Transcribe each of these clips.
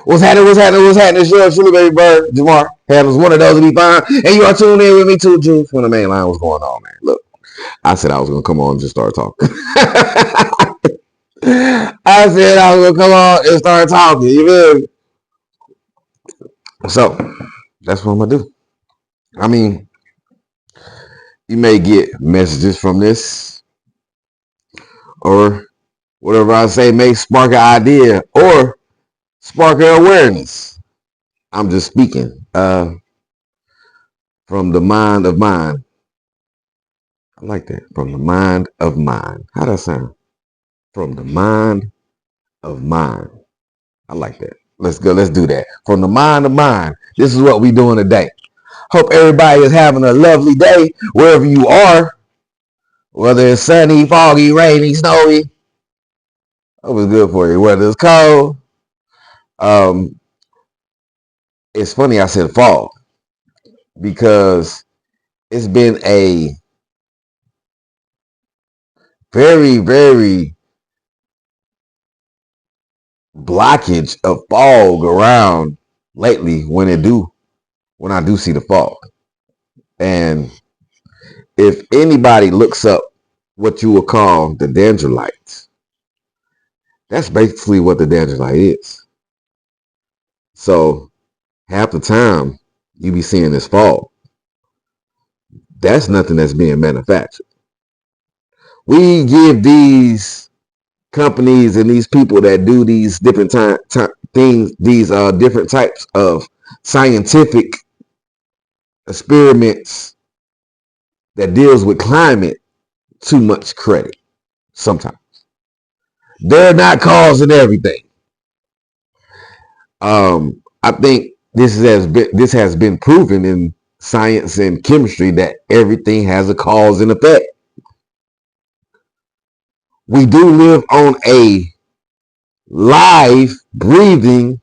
What's happening? What's happening? What's happening? It's yours truly, baby bird, Jamar. Handles one of those to be fine. And you are tuned in with me too, Juice, from the main line. What's going on, man? Look, I said I was going to come on and just start talking. I said I was going to come on and start talking. You feel me? So, that's what I'm going to do. I mean, you may get messages from this, or whatever I say may spark an idea or spark an awareness. I'm just speaking from the mind of mine. I like that. From the mind of mine. How that sound? From the mind of mine. I like that. Let's go. Let's do that. From the mind of mine. This is what we doing today. Hope everybody is having a lovely day wherever you are. Whether it's sunny, foggy, rainy, snowy. Hope it's good for you. Whether it's cold. It's funny I said fall because it's been a very, very blockage of fog around lately when I do see the fog. And if anybody looks up what you would call the dendrolites, that's basically what the dendrolite is. So half the time you be seeing this fog. That's nothing that's being manufactured. We give these companies and these people that do these different things, these different types of scientific experiments that deals with climate too much credit. Sometimes they're not causing everything. I think this has been proven in science and chemistry that everything has a cause and effect. We do live on a live, breathing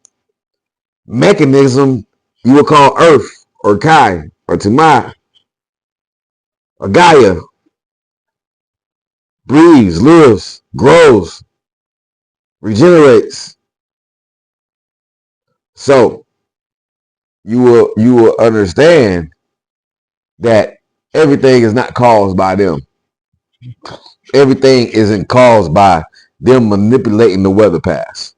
mechanism you will call Earth or Kai or Tumai or Gaia. Breathes, lives, grows, regenerates. So you will understand that everything is not caused by them. Everything isn't caused by them manipulating the weather paths.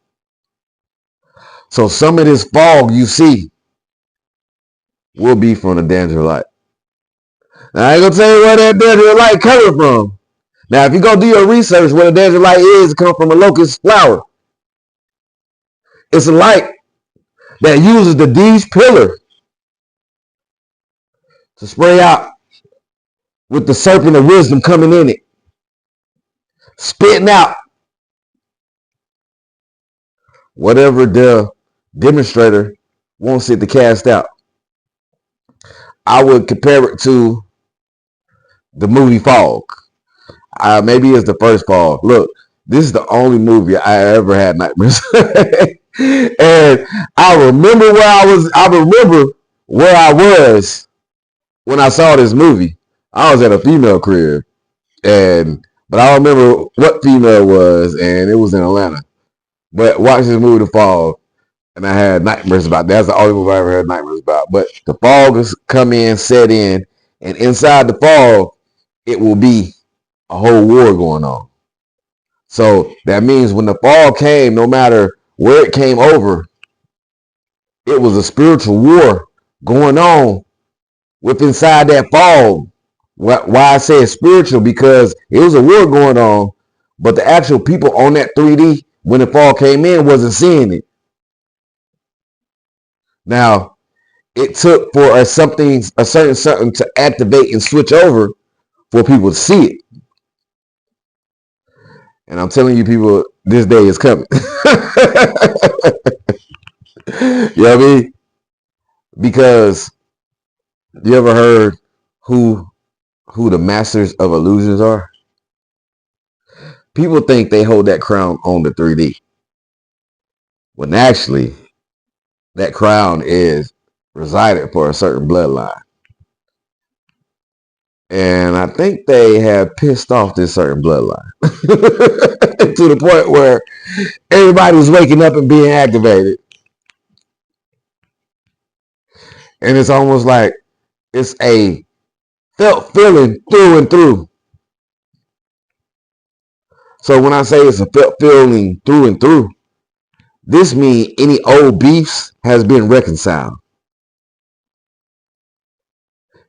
So some of this fog you see will be from the dendrolite. Now I ain't gonna tell you where that dendrolite coming from. Now if you go do your research, what a dendrolite is, it comes from a locust flower. It's a light that uses the D's pillar to spray out with the serpent of wisdom coming in it, spitting out whatever the demonstrator wants it to cast out. I would compare it to the movie Fog. Maybe it's the first Fog. Look, this is the only movie I ever had nightmares. And I remember where I was when I saw this movie. I was at a female crib, but I don't remember what female it was, and it was in Atlanta. But watched this movie, The Fog, and I had nightmares about that. That's the only movie I ever had nightmares about. But the fog has come in, set in, and inside the fog, it will be a whole war going on. So that means when the fog came, no matter where it came over, it was a spiritual war going on with inside that fog. Why I say it's spiritual, because it was a war going on, but the actual people on that 3D when the fog came in wasn't seeing it. Now, it took for a certain something to activate and switch over for people to see it. And I'm telling you, people, this day is coming. You know what I mean? Because you ever heard who the masters of illusions are? People think they hold that crown on the 3D. When actually, that crown is resided for a certain bloodline. And I think they have pissed off this certain bloodline to the point where everybody was waking up and being activated. And it's almost like it's a felt feeling through and through. So when I say it's a felt feeling through and through, this means any old beefs has been reconciled.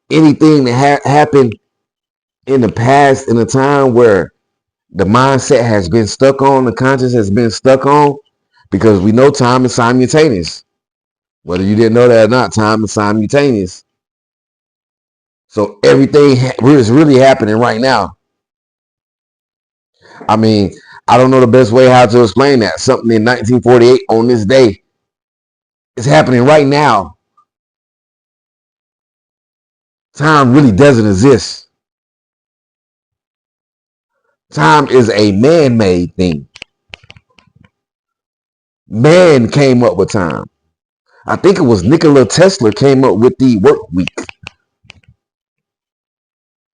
Anything that happened in the past, in a time where the mindset has been stuck on, the conscience has been stuck on, because we know time is simultaneous. Whether you didn't know that or not, time is simultaneous. So everything is really happening right now. I mean, I don't know the best way how to explain that. Something in 1948 on this day is happening right now. Time really doesn't exist. Time is a man-made thing. Man came up with time. I think it was Nikola Tesla came up with the work week.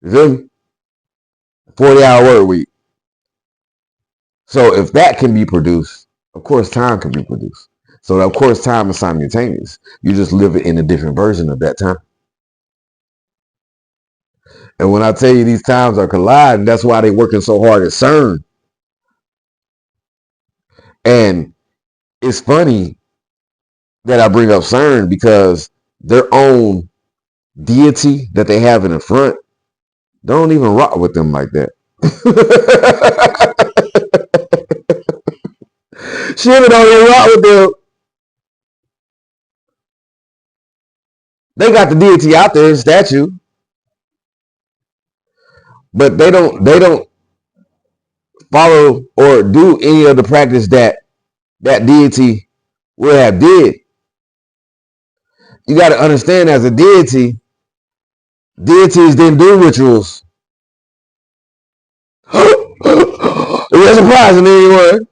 You feel me? 40-hour work week. So if that can be produced, of course time can be produced. So of course time is simultaneous. You just live it in a different version of that time. And when I tell you these times are colliding, that's why they're working so hard at CERN. And it's funny that I bring up CERN because their own deity that they have in the front don't even rock with them like that. Shiva don't even rock with them. They got the deity out there in statue, but they don't follow or do any of the practice that deity would have did. You got to understand, as a deity, deities didn't do rituals. It wasn't surprising anyone.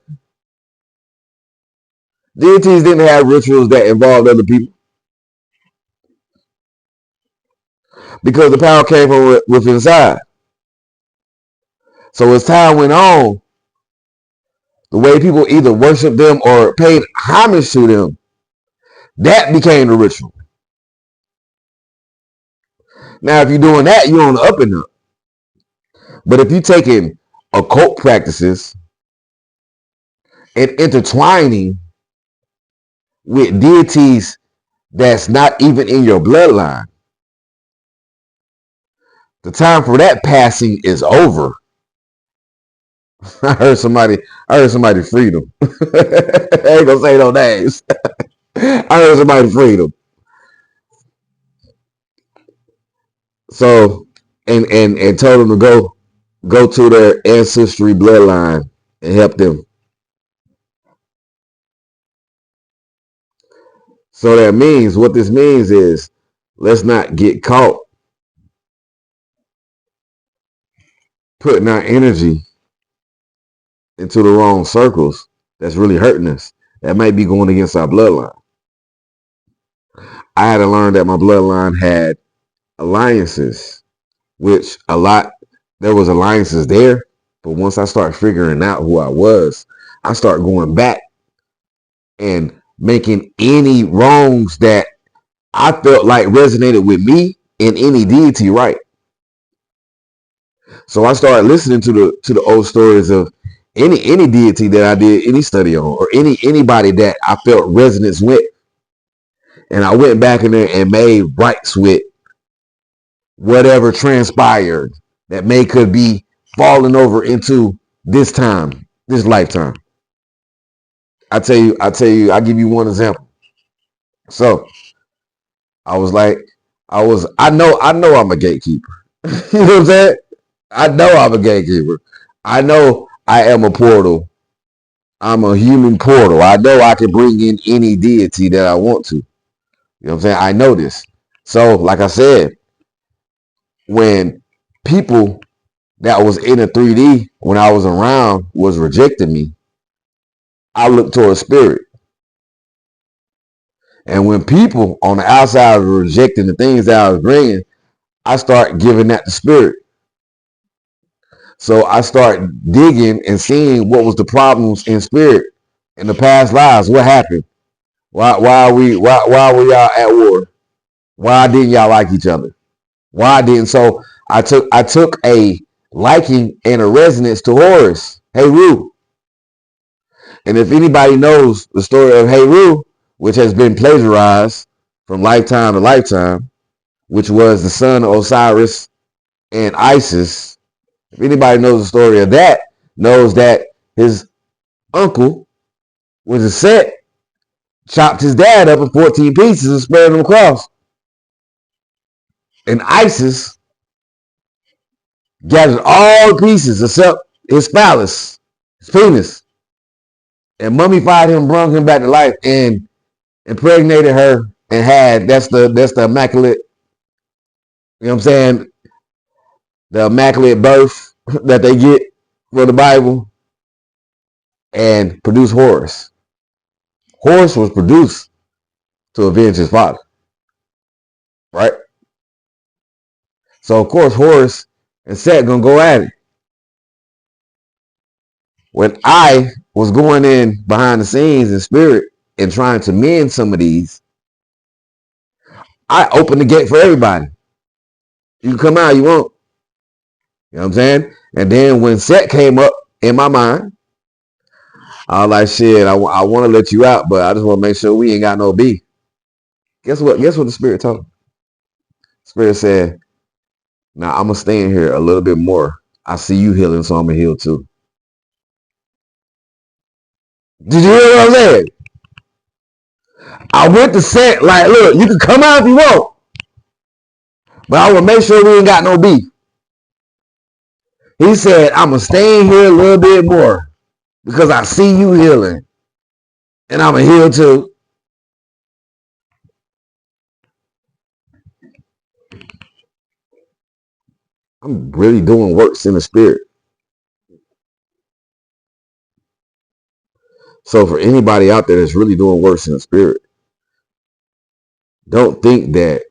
Deities didn't have rituals that involved other people, because the power came from within inside. So as time went on, the way people either worshiped them or paid homage to them, that became the ritual. Now, if you're doing that, you're on the up and up. But if you're taking occult practices and intertwining with deities that's not even in your bloodline, the time for that passing is over. I heard somebody freedom. I ain't gonna say no names. I heard somebody freedom. So and told them to go to their ancestry bloodline and help them. So that means, what this means is, let's not get caught putting our energy into the wrong circles that's really hurting us. That might be going against our bloodline. I had to learn that my bloodline had alliances, which there was alliances there, but once I start figuring out who I was, I start going back and making any wrongs that I felt like resonated with me in any deity right. So I started listening to the old stories of any deity that I did any study on, or anybody that I felt resonance with, and I went back in there and made rights with whatever transpired that could be falling over into this time, this lifetime. I tell you, I'll give you one example. So I was like, I know I'm a gatekeeper. You know what I'm saying? I know I'm a gatekeeper. I know I am a portal. I'm a human portal. I know I can bring in any deity that I want to. You know what I'm saying? I know this. So, like I said, when people that was in a 3D when I was around was rejecting me, I looked towards spirit. And when people on the outside were rejecting the things that I was bringing, I start giving that to spirit. So I start digging and seeing what was the problems in spirit in the past lives. What happened? Why are we all at war? Why didn't y'all like each other? Why didn't so I took a liking and a resonance to Horus, Heru. And if anybody knows the story of Heru, which has been plagiarized from lifetime to lifetime, which was the son of Osiris and Isis, if anybody knows the story of that, knows that his uncle, was a Set, chopped his dad up in 14 pieces and spread him across. And Isis gathered all the pieces except his phallus, his penis, and mummified him, brought him back to life, and impregnated her, and had that's the immaculate, you know what I'm saying, the immaculate birth that they get for the Bible, and produced Horus. Horus was produced to avenge his father, right? So of course Horus and Set gonna go at it. When I was going in behind the scenes in spirit and trying to mend some of these, I opened the gate for everybody. You can come out, you won't. You know what I'm saying? And then when Set came up in my mind, I was like, shit, I want to let you out, but I just want to make sure we ain't got no beef. Guess what? Guess what the spirit told me? Spirit said, now I'm going to stay in here a little bit more. I see you healing, so I'm going to heal too. Did you hear what I'm saying? I went to Set like, look, you can come out if you want, but I want to make sure we ain't got no beef. He said, I'm going to stay in here a little bit more because I see you healing, and I'm going to heal too. I'm really doing works in the spirit. So for anybody out there that's really doing works in the spirit, don't think that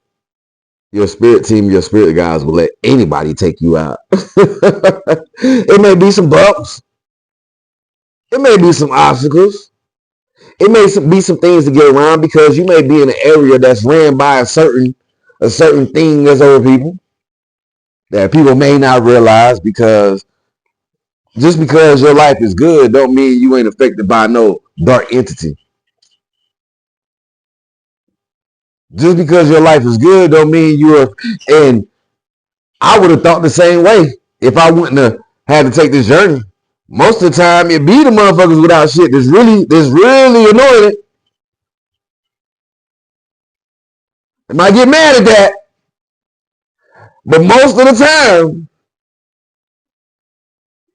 your spirit team, your spirit guys will let anybody take you out. It may be some bumps. It may be some obstacles. It may be some things to get around because you may be in an area that's ran by a certain thing that's over people that people may not realize, because just because your life is good don't mean you ain't affected by no dark entity. Just because your life is good don't mean you're, and I would have thought the same way if I wouldn't have had to take this journey. Most of the time it be the motherfuckers without shit that's really annoying. I might get mad at that, but most of the time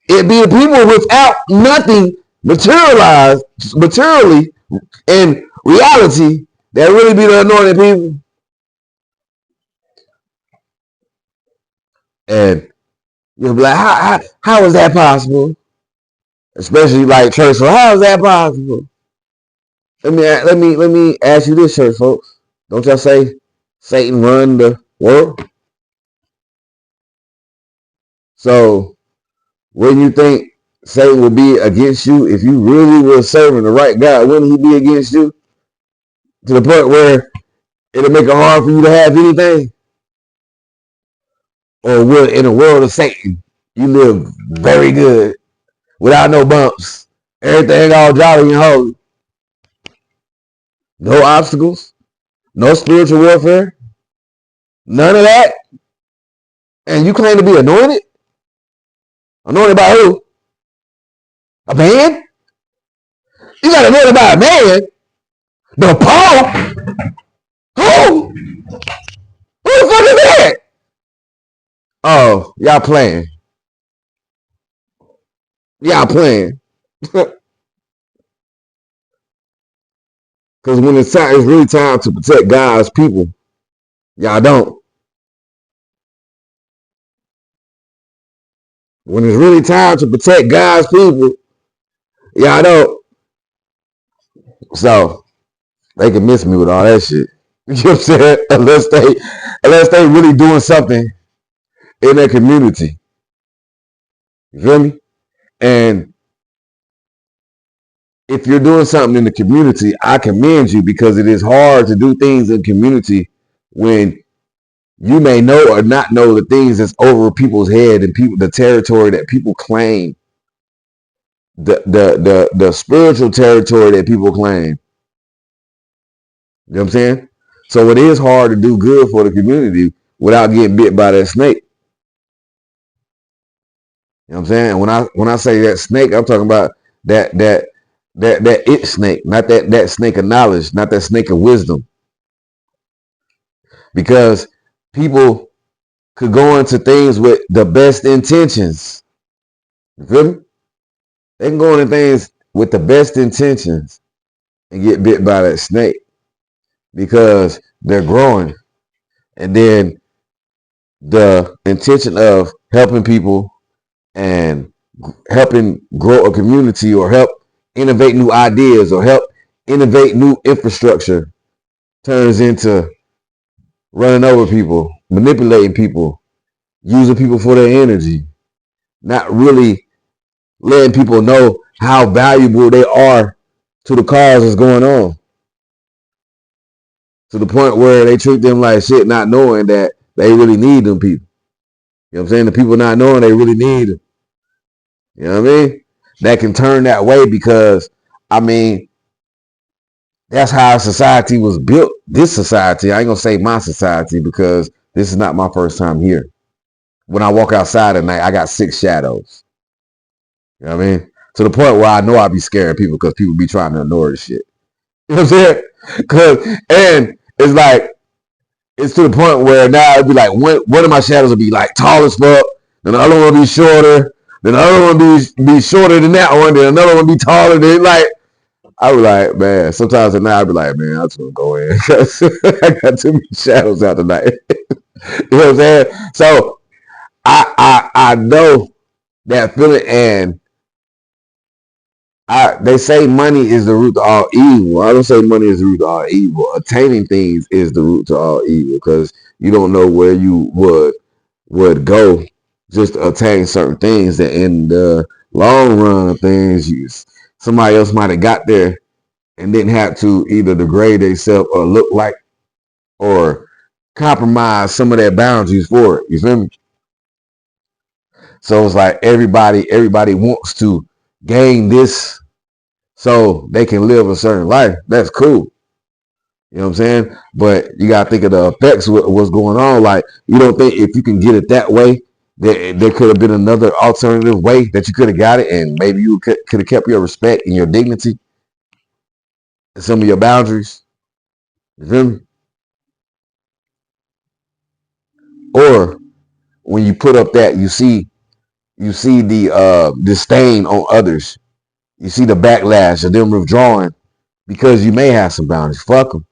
it be the people without nothing materially in reality that really be the annoying people. And you'll be like, how is that possible? Especially like church, so how is that possible? Let me ask you this, church folks. Don't y'all say Satan run the world? So wouldn't you think Satan would be against you if you really were serving the right God? Wouldn't he be against you to the point where it'll make it hard for you to have anything? Or would, in the world of Satan, you live very good without no bumps, everything all jolly and holy, no obstacles, no spiritual warfare, none of that, and you claim to be anointed? Anointed by who? A man? You got anointed by a man? The Pope? Who? Who the fuck is that? Oh, y'all playing. Y'all playing. Because when it's really time to protect God's people, y'all don't. When it's really time to protect God's people, y'all don't. So they can miss me with all that shit. You know what I'm saying? Unless they really doing something in their community. You feel me? And if you're doing something in the community, I commend you, because it is hard to do things in community when you may know or not know the things that's over people's head and people, the territory that people claim, the spiritual territory that people claim. You know what I'm saying? So it is hard to do good for the community without getting bit by that snake. You know what I'm saying? And when I say that snake, I'm talking about that it snake, not that snake of knowledge, not that snake of wisdom. Because people could go into things with the best intentions. You feel me? They can go into things with the best intentions and get bit by that snake because they're growing. And then the intention of helping people and helping grow a community or help innovate new ideas or help innovate new infrastructure turns into running over people, manipulating people, using people for their energy, not really letting people know how valuable they are to the cause that's going on. To the point where they treat them like shit, not knowing that they really need them people. You know what I'm saying? The people not knowing they really need them. You know what I mean? That can turn that way because, I mean, that's how society was built. This society, I ain't gonna say my society because this is not my first time here. When I walk outside at night, I got 6 shadows. You know what I mean? To the point where I know I be scaring people because people be trying to ignore the shit. You know what I'm saying? And it's like, it's to the point where now it'd be like, one of my shadows would be like tall as fuck, then the other one would be shorter, then the other one be shorter than that one, then another one be taller than, like, I was like, man, sometimes at night I'd be like, man, I'm just gonna go in because I got too many shadows out tonight. You know what I'm saying? So I know that feeling, and they say money is the root to all evil. I don't say money is the root to all evil. Attaining things is the root to all evil because you don't know where you would go just to attain certain things that in the long run of things, somebody else might have got there and didn't have to either degrade themselves or look like or compromise some of their boundaries for it. You feel me? So it's like everybody wants to gain this so they can live a certain life. That's cool. You know what I'm saying? But you gotta think of the effects of what's going on. Like, you don't think if you can get it that way, there could have been another alternative way that you could have got it, and maybe you could have kept your respect and your dignity and some of your boundaries. You feel me? Or when you put up that, you see the disdain on others. You see the backlash of them withdrawing because you may have some boundaries. Fuck them.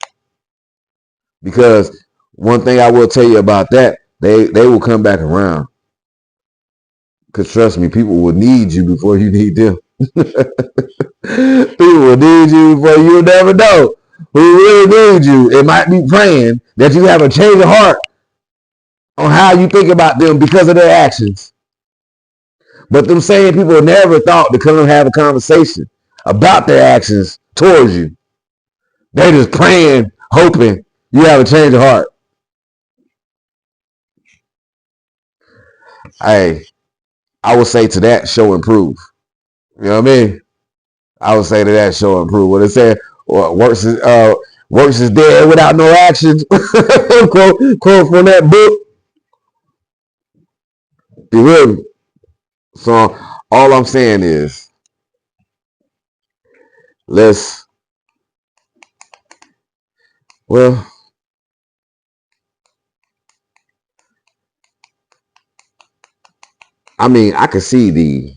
Because one thing I will tell you about that, they will come back around. Because trust me, people will need you before you need them. People will need you before you'll never know who really needs you. It might be praying that you have a change of heart on how you think about them because of their actions. But them same people never thought to come and have a conversation about their actions towards you. They just praying, hoping you have a change of heart. Hey, I would say to that, show and prove. You know what I mean? I would say to that, show and prove. What it said, works is dead without no action. quote from that book. You hear me? So all I'm saying is, I mean, I can see the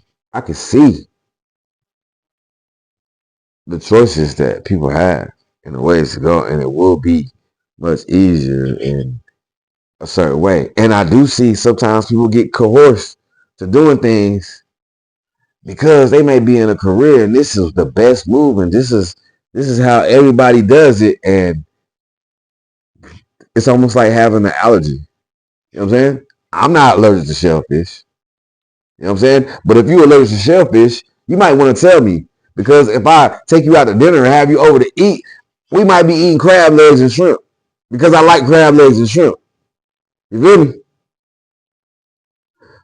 choices that people have and the ways to go, and it will be much easier in a certain way. And I do see sometimes people get coerced to doing things because they may be in a career and this is the best move and this is how everybody does it, and it's almost like having an allergy. You know what I'm saying? I'm not allergic to shellfish. You know what I'm saying? But if you're allergic to shellfish, you might want to tell me, because if I take you out to dinner and have you over to eat, we might be eating crab legs and shrimp. because I like crab legs and shrimp. You feel me?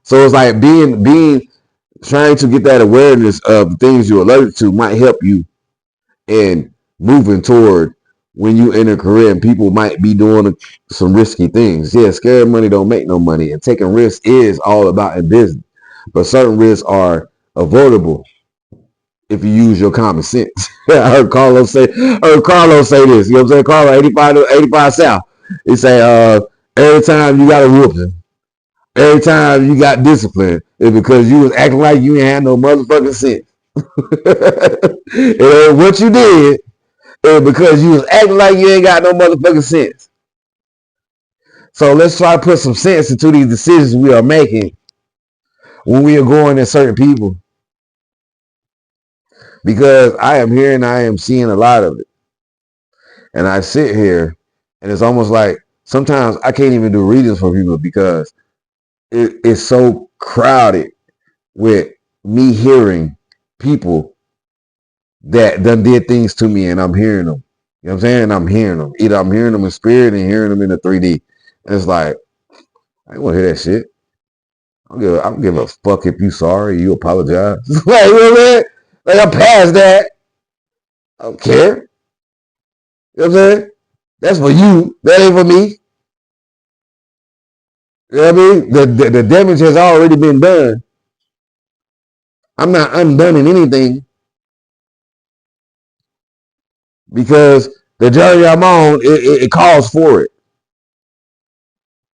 So it's like being trying to get that awareness of the things you're allergic to might help you in moving toward when you enter a career and people might be doing some risky things. Yeah, scary money don't make no money, and taking risks is all about in business. But certain risks are avoidable if you use your common sense. I heard Carlos say this. You know what I'm saying? Carlos 85 South. He say, every time you got a whooping, every time you got discipline, it's because you was acting like you ain't had no motherfucking sense. And what you did is because you was acting like you ain't got no motherfucking sense. So let's try to put some sense into these decisions we are making when we are going at certain people. Because I am seeing a lot of it. And I sit here and it's almost like sometimes I can't even do readings for people because it's so crowded with me hearing people that done did things to me and I'm hearing them. You know what I'm saying? I'm hearing them. Either I'm hearing them in spirit and hearing them in the 3D. And it's like, I don't want to hear that shit. I don't give a fuck if you sorry, you apologize. Like, you know what I'm saying? Like, I'm past that. I don't care. You know what I'm saying? That's for you. That ain't for me. You know what I mean? The damage has already been done. I'm not undone in anything because the journey I'm on, it calls for it.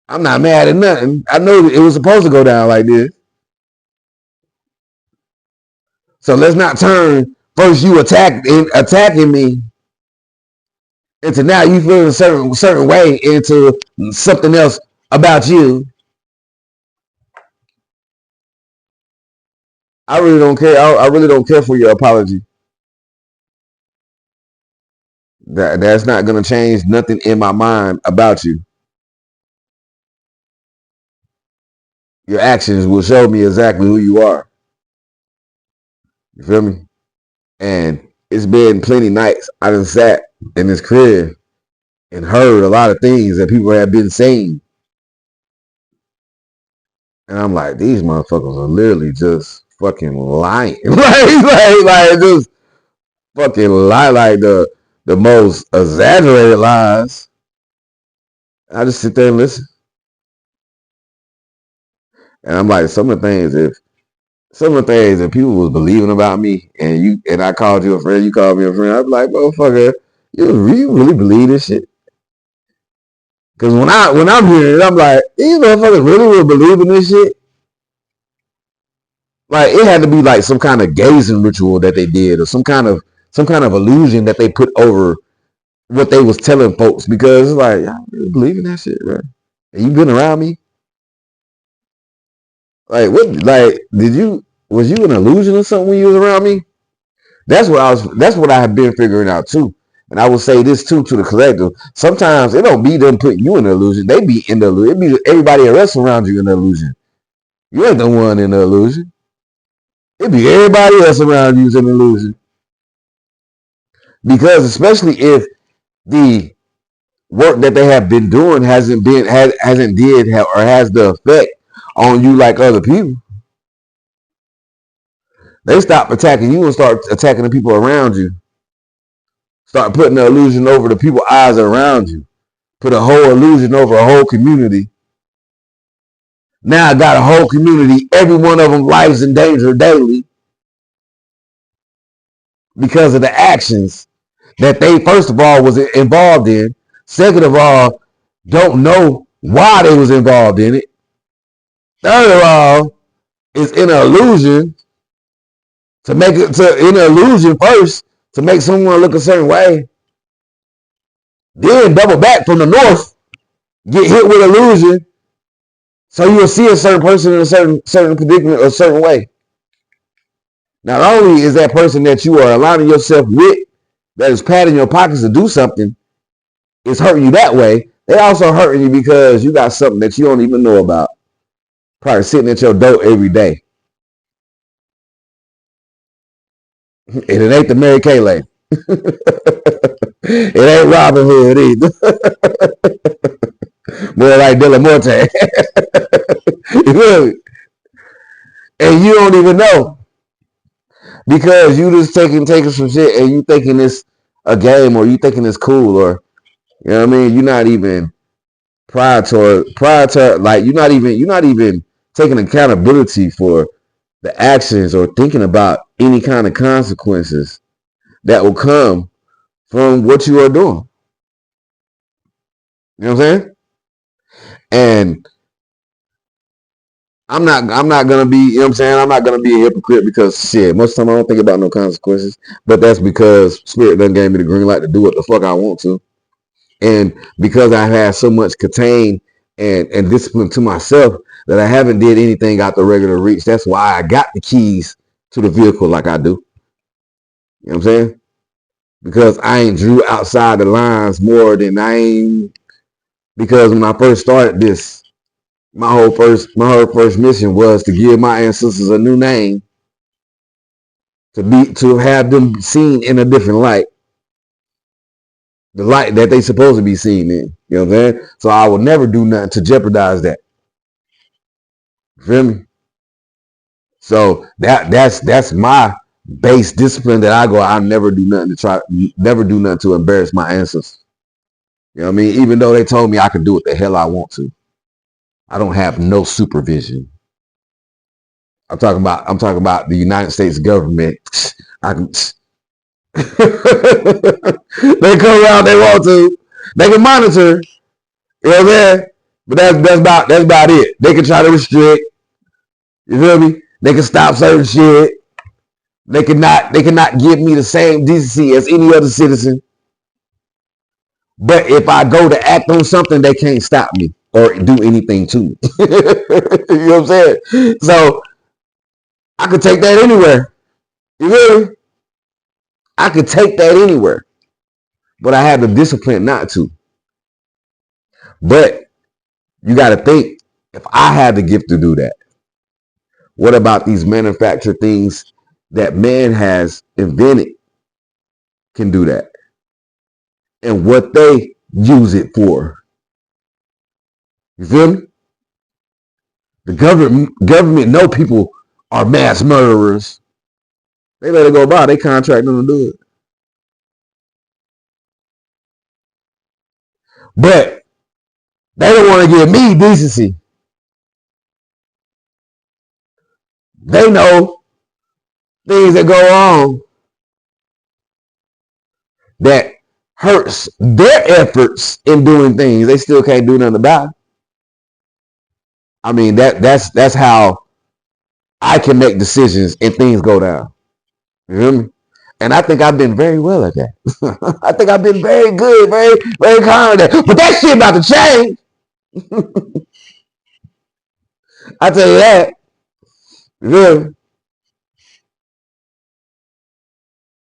I'm not mad at nothing. I know it was supposed to go down like this. So let's not turn first you attacking me into now you feel a certain way into something else about you. I really don't care. I really don't care for your apology. That's not gonna change nothing in my mind about you. Your actions will show me exactly who you are. You feel me? And it's been plenty nights I done sat in this crib and heard a lot of things that people have been saying. And I'm like, these motherfuckers are literally just fucking lying. like just fucking lie like the most exaggerated lies. I just sit there and listen. And I'm like, some of the things if people was believing about me and I called you a friend, you called me a friend, I'd be like, motherfucker, you really believe this shit? Because when I'm hearing it, I'm like, these motherfuckers really will believe in this shit? Like it had to be like some kind of gazing ritual that they did or some kind of illusion that they put over what they was telling folks because it's like, y'all really believe in that shit, bro? And you been around me? Like what was you an illusion or something when you was around me? That's what I have been figuring out too. And I will say this too to the collective. Sometimes it don't be them putting you in the illusion. They be in the illusion. It be everybody else around you in the illusion. You ain't the one in the illusion. It be everybody else around you in the illusion. Because especially if the work that they have been doing has the effect on you like other people, they stop attacking you and start attacking the people around you. Start putting the illusion over the people's eyes around you. Put a whole illusion over a whole community. Now I got a whole community, every one of them lives in danger daily because of the actions that they first of all was involved in. Second of all, don't know why they was involved in it. Third of all, it's an illusion to make it an illusion first to make someone look a certain way. Then double back from the north, get hit with illusion, so you'll see a certain person in a certain predicament or a certain way. Not only is that person that you are aligning yourself with that is patting your pockets to do something, is hurting you that way, they also hurting you because you got something that you don't even know about. Probably sitting at your door every day. And it ain't the Mary Kay lady. It ain't Robin Hood either. More like De La Morte. You feel me? And you don't even know because you just taking some shit and you thinking it's a game or you thinking it's cool or you know what I mean. You're not even prior to like you're not even taking accountability for the actions or thinking about any kind of consequences that will come from what you are doing. You know what I'm saying? And I'm not gonna be, you know what I'm saying? I'm not gonna be a hypocrite because shit, most of the time I don't think about no consequences. But that's because Spirit done gave me the green light to do what the fuck I want to. And because I have so much contained and discipline to myself that I haven't did anything out the regular reach. That's why I got the keys to the vehicle like I do. You know what I'm saying? Because I ain't drew outside the lines more than I ain't. Because when I first started this, my whole first mission was to give my ancestors a new name, to have them seen in a different light, the light that they supposed to be seen in. You know what I'm saying? So I will never do nothing to jeopardize that. You feel me? So that's my base discipline that I go. I never do nothing to embarrass my ancestors. You know what I mean? Even though they told me I could do what the hell I want to, I don't have no supervision. I'm talking about the United States government. I can. They come around, they want to. They can monitor. You know what I'm saying? But that's about it. They can try to restrict. You feel me? They can stop certain shit. They cannot give me the same decency as any other citizen. But if I go to act on something, they can't stop me or do anything to me. You know what I'm saying? So I could take that anywhere. You feel me? I could take that anywhere. But I have the discipline not to. But you got to think, if I had the gift to do that, what about these manufactured things that man has invented can do that? And what they use it for. You feel me? The government know people are mass murderers. They let it go by. They contract them to do it. But they don't want to give me decency. They know things that go on that hurts their efforts in doing things. They still can't do nothing about it. I mean, that's how I can make decisions and things go down. You hear me? And I think I've been very well at that. I think I've been very good, very, very calm at that. But that shit about to change. I tell you that. You feel me?